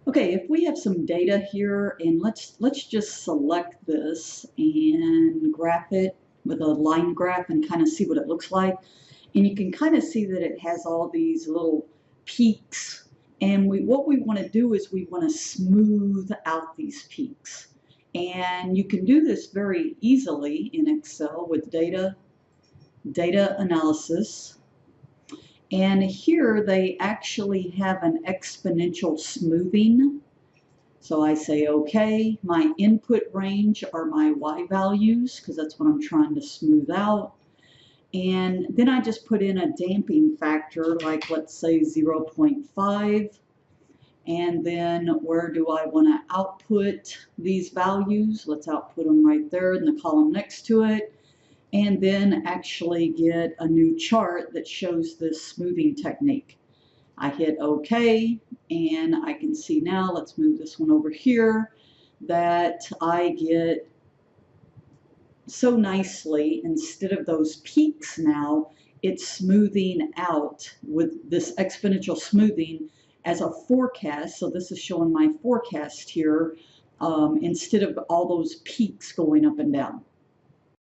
Okay, if we have some data here, and let's just select this and graph it with a line graph and kind of see what it looks like. And you can kind of see that it has all these little peaks. And what we want to do is we want to smooth out these peaks. And you can do this very easily in Excel with data analysis. And here they actually have an exponential smoothing. So I say, okay, my input range are my Y values, because that's what I'm trying to smooth out. And then I just put in a damping factor, like let's say 0.5. And then where do I want to output these values? Let's output them right there in the column next to it. And then actually get a new chart that shows this smoothing technique. I hit OK, and I can see now, let's move this one over here, that I get so nicely, instead of those peaks now, it's smoothing out with this exponential smoothing as a forecast. So this is showing my forecast here instead of all those peaks going up and down.